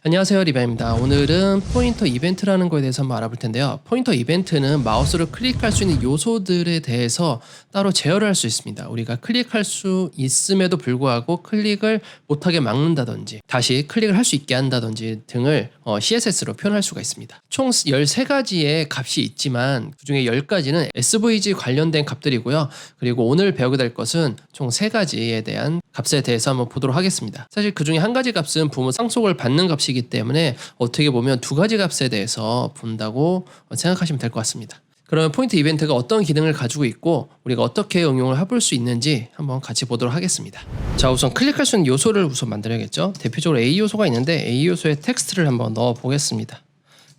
안녕하세요, 리바입니다. 오늘은 포인터 이벤트라는 거에 대해서 한번 알아볼 텐데요. 포인터 이벤트는 마우스로 클릭할 수 있는 요소들에 대해서 따로 제어를 할 수 있습니다. 우리가 클릭할 수 있음에도 불구하고 클릭을 못하게 막는다든지 다시 클릭을 할 수 있게 한다든지 등을 CSS로 표현할 수가 있습니다. 총 13가지의 값이 있지만 그중에 10가지는 SVG 관련된 값들이고요. 그리고 오늘 배우게 될 것은 총 3가지에 대한 값에 대해서 한번 보도록 하겠습니다. 사실 그중에 한 가지 값은 부모 상속을 받는 값이기 때문에 어떻게 보면 2가지 값에 대해서 본다고 생각하시면 될 것 같습니다. 그러면 포인트 이벤트가 어떤 기능을 가지고 있고 우리가 어떻게 응용을 해볼 수 있는지 한번 같이 보도록 하겠습니다. 자, 우선 클릭할 수 있는 요소를 우선 만들어야겠죠. 대표적으로 A 요소가 있는데 A 요소에 텍스트를 한번 넣어 보겠습니다.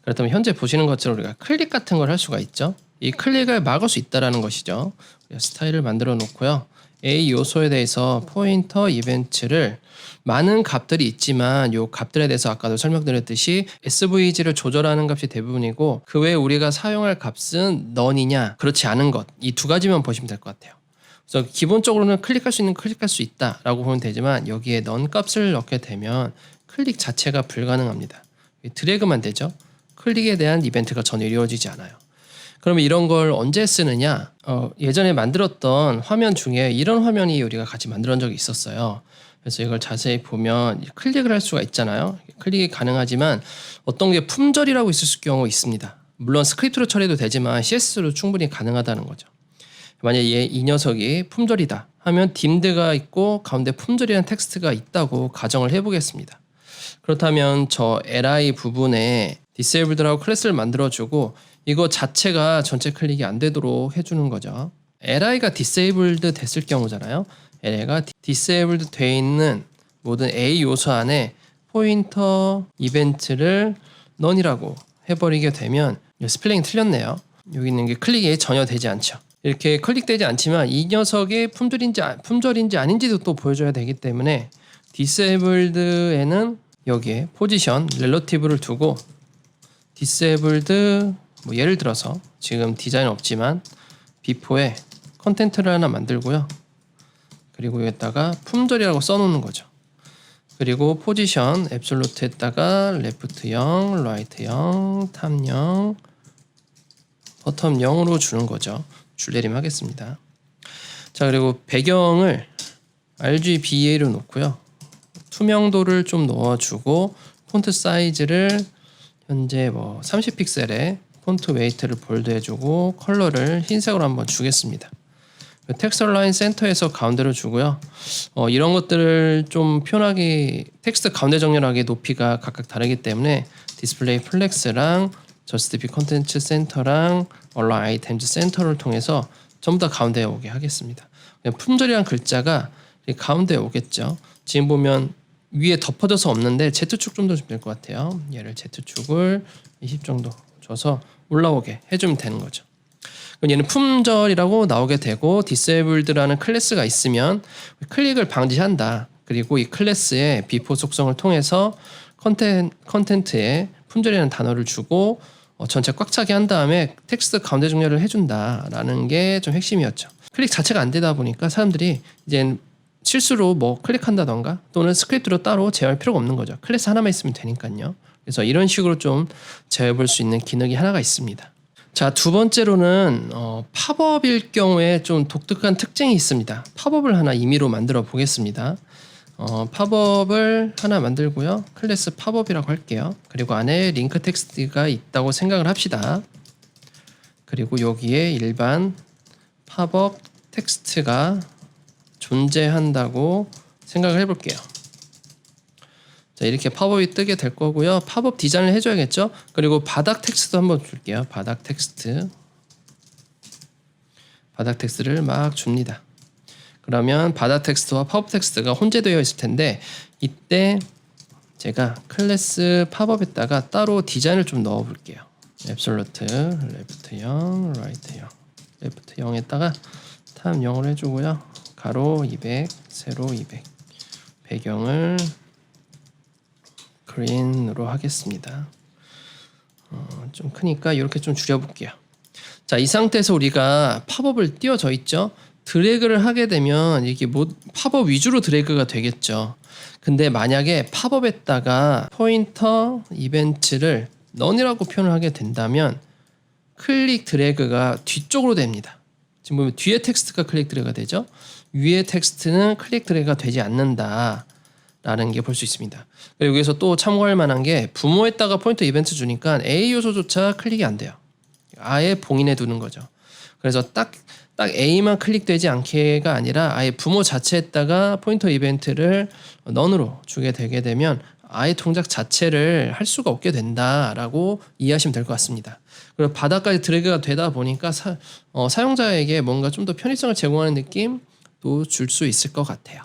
그렇다면 현재 보시는 것처럼 우리가 클릭 같은 걸 할 수가 있죠. 이 클릭을 막을 수 있다는 것이죠. 스타일을 만들어 놓고요. A 요소에 대해서 포인터 이벤트를 많은 값들이 있지만 이 값들에 대해서 아까도 설명드렸듯이 SVG를 조절하는 값이 대부분이고 그 외에 우리가 사용할 값은 none이냐 그렇지 않은 것 이 2가지만 보시면 될 것 같아요. 그래서 기본적으로는 클릭할 수 있는 클릭할 수 있다 라고 보면 되지만 여기에 none 값을 넣게 되면 클릭 자체가 불가능합니다. 드래그만 되죠. 클릭에 대한 이벤트가 전혀 이루어지지 않아요. 그러면 이런 걸 언제 쓰느냐? 예전에 만들었던 화면 중에 이런 화면이 우리가 같이 만들어 적이 있었어요. 그래서 이걸 자세히 보면 클릭을 할 수가 있잖아요. 클릭이 가능하지만 어떤 게 품절이라고 있을 경우가 있습니다. 물론 스크립트로 처리도 되지만 CSS로 충분히 가능하다는 거죠. 만약에 이 녀석이 품절이다 하면 dimed가 있고 가운데 품절이라는 텍스트가 있다고 가정을 해보겠습니다. 그렇다면 저 li 부분에 disabled라고 클래스를 만들어주고 이거 자체가 전체 클릭이 안 되도록 해주는 거죠. li가 disabled 됐을 경우잖아요. li가 disabled 돼 있는 모든 A 요소 안에 포인터 이벤트를 none이라고 해버리게 되면 스펠링이 틀렸네요. 여기 있는 게 클릭이 전혀 되지 않죠. 이렇게 클릭되지 않지만 이 녀석이 품절인지 아닌지도 또 보여줘야 되기 때문에 disabled에는 여기에 포지션 relative를 두고 disableded 뭐 예를 들어서 지금 디자인 없지만 before에 컨텐트를 하나 만들고요. 그리고 여기다가 품절이라고 써놓는 거죠. 그리고 포지션 absolute에다가 left 0, right 0, 탑 0, bottom 0으로 주는 거죠. 줄내림 하겠습니다. 자, 그리고 배경을 RGBA로 놓고요. 투명도를 좀 넣어주고 폰트 사이즈를 현재 30픽셀에 폰트 웨이트를 볼드 해주고 컬러를 흰색으로 한번 주겠습니다. 텍스트 라인 센터에서 가운데로 주고요. 이런 것들을 좀 표현하기 텍스트 가운데 정렬하기 높이가 각각 다르기 때문에 디스플레이 플렉스랑 저스트 비 컨텐츠 센터랑 얼라 아이템즈 센터를 통해서 전부 다 가운데에 오게 하겠습니다. 품절이란 글자가 가운데에 오겠죠. 지금 보면 위에 덮어져서 없는데 Z축 좀 더 주면 될 것 같아요. 얘를 Z축을 20 정도 줘서 올라오게 해주면 되는 거죠. 그럼 얘는 품절이라고 나오게 되고 disabled라는 클래스가 있으면 클릭을 방지한다. 그리고 이 클래스의 before 속성을 통해서 컨텐트에 품절이라는 단어를 주고 전체 꽉 차게 한 다음에 텍스트 가운데 정렬을 해준다라는 게 좀 핵심이었죠. 클릭 자체가 안 되다 보니까 사람들이 이제 실수로 뭐 클릭한다던가 또는 스크립트로 따로 제어할 필요가 없는 거죠. 클래스 하나만 있으면 되니까요. 그래서 이런 식으로 좀 제어해볼 수 있는 기능이 하나가 있습니다. 자, 두 번째로는 팝업일 경우에 좀 독특한 특징이 있습니다. 팝업을 하나 임의로 만들어 보겠습니다. 팝업을 하나 만들고요. 클래스 팝업이라고 할게요. 그리고 안에 링크 텍스트가 있다고 생각을 합시다. 그리고 여기에 일반 팝업 텍스트가 존재한다고 생각을 해볼게요. 자, 이렇게 팝업이 뜨게 될 거고요. 팝업 디자인을 해줘야겠죠. 그리고 바닥 텍스트도 한번 줄게요. 바닥 텍스트를 막 줍니다. 그러면 바닥 텍스트와 팝업 텍스트가 혼재되어 있을 텐데 이때 제가 클래스 팝업에다가 따로 디자인을 좀 넣어 볼게요. absolute left 0, right 0, left 0에다가 탑 0을 해주고요. 가로 200, 세로 200. 배경을 그린으로 하겠습니다. 좀 크니까 이렇게 좀 줄여볼게요. 자, 이 상태에서 우리가 팝업을 띄워져 있죠. 드래그를 하게 되면 이게 뭐 팝업 위주로 드래그가 되겠죠. 근데 만약에 팝업에다가 포인터 이벤트를 none이라고 표현을 하게 된다면 클릭 드래그가 뒤쪽으로 됩니다. 지금 보면 뒤에 텍스트가 클릭 드래그가 되죠. 위에 텍스트는 클릭 드래그가 되지 않는다 라는 게 볼 수 있습니다. 그리고 여기서 또 참고할 만한 게 부모에다가 포인터 이벤트 주니까 A 요소조차 클릭이 안 돼요. 아예 봉인해 두는 거죠. 그래서 딱 A만 클릭되지 않게가 아니라 아예 부모 자체에다가 포인터 이벤트를 none으로 주게 되게 되면 아예 동작 자체를 할 수가 없게 된다라고 이해하시면 될 것 같습니다. 그리고 바닥까지 드래그가 되다 보니까 사용자에게 뭔가 좀 더 편의성을 제공하는 느낌도 줄 수 있을 것 같아요.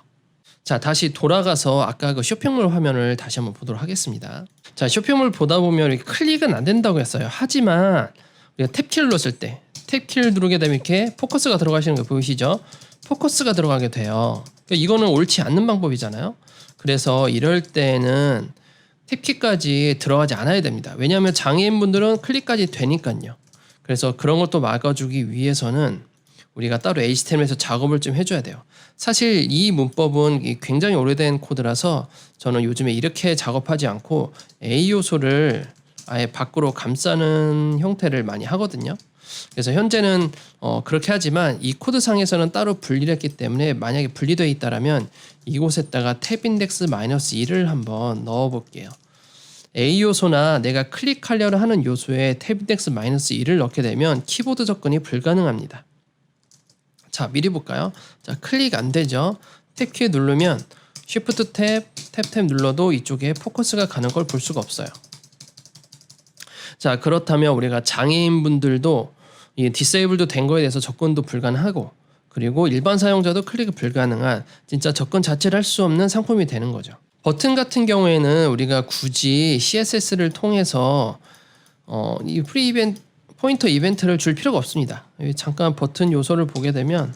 자, 다시 돌아가서 아까 그 쇼핑몰 화면을 다시 한번 보도록 하겠습니다. 자, 쇼핑몰 보다 보면 이렇게 클릭은 안 된다고 했어요. 하지만 우리가 탭키를 눌렀을 때 탭키를 누르게 되면 이렇게 포커스가 들어가시는 거 보이시죠? 포커스가 들어가게 돼요. 그러니까 이거는 옳지 않는 방법이잖아요. 그래서 이럴 때는 탭키까지 들어가지 않아야 됩니다. 왜냐하면 장애인분들은 클릭까지 되니까요. 그래서 그런 것도 막아주기 위해서는 우리가 따로 HTML에서 작업을 좀 해줘야 돼요. 사실 이 문법은 굉장히 오래된 코드라서 저는 요즘에 이렇게 작업하지 않고 A 요소를 아예 밖으로 감싸는 형태를 많이 하거든요. 그래서 현재는 그렇게 하지만 이 코드상에서는 따로 분리를 했기 때문에 만약에 분리되어 있다라면 이곳에다가 탭 인덱스 -1을 한번 넣어 볼게요. A 요소나 내가 클릭하려고 하는 요소에 탭 인덱스 -1을 넣게 되면 키보드 접근이 불가능합니다. 자, 미리 볼까요? 자, 클릭 안 되죠? 탭키 누르면 Shift 탭 눌러도 이쪽에 포커스가 가는 걸 볼 수가 없어요. 자, 그렇다면 우리가 장애인분들도 이 디세이블도 된 거에 대해서 접근도 불가능하고 그리고 일반 사용자도 클릭이 불가능한 진짜 접근 자체를 할 수 없는 상품이 되는 거죠. 버튼 같은 경우에는 우리가 굳이 CSS를 통해서 이 포인터 이벤트를 줄 필요가 없습니다. 여기 잠깐 버튼 요소를 보게 되면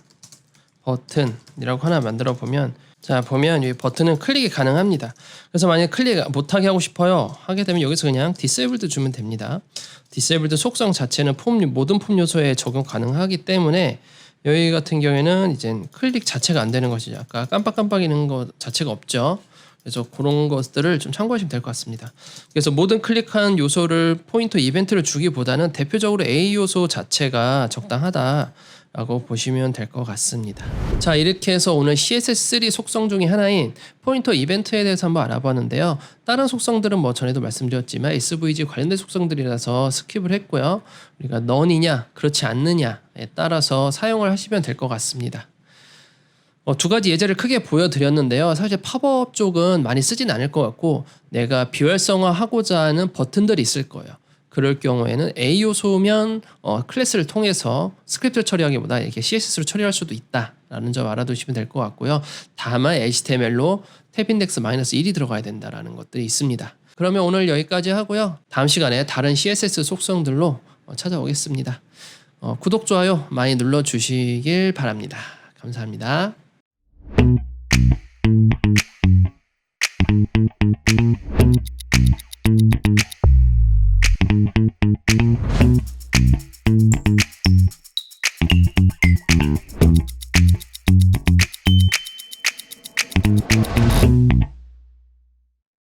버튼이라고 하나 만들어 보면 자, 보면 이 버튼은 클릭이 가능합니다. 그래서 만약에 클릭 못하게 하고 싶어요 하게 되면 여기서 그냥 디세이블드 주면 됩니다. 디세이블드 속성 자체는 모든 폼 요소에 적용 가능하기 때문에 여기 같은 경우에는 이제 클릭 자체가 안 되는 것이죠. 아까 깜빡깜빡이는 것 자체가 없죠. 그래서 그런 것들을 좀 참고하시면 될 것 같습니다. 그래서 모든 클릭한 요소를 포인터 이벤트를 주기보다는 대표적으로 A 요소 자체가 적당하다라고 보시면 될 것 같습니다. 자, 이렇게 해서 오늘 CSS3 속성 중에 하나인 포인터 이벤트에 대해서 한번 알아봤는데요. 다른 속성들은 뭐 전에도 말씀드렸지만 SVG 관련된 속성들이라서 스킵을 했고요. 우리가 none이냐 그렇지 않느냐에 따라서 사용을 하시면 될 것 같습니다. 두 가지 예제를 크게 보여드렸는데요. 사실 팝업 쪽은 많이 쓰진 않을 것 같고 내가 비활성화하고자 하는 버튼들이 있을 거예요. 그럴 경우에는 A 요소면 클래스를 통해서 스크립트를 처리하기보다 이렇게 CSS로 처리할 수도 있다라는 점 알아두시면 될 것 같고요. 다만 HTML로 탭 인덱스 -1이 들어가야 된다라는 것들이 있습니다. 그러면 오늘 여기까지 하고요. 다음 시간에 다른 CSS 속성들로 찾아오겠습니다. 구독, 좋아요 많이 눌러주시길 바랍니다. 감사합니다.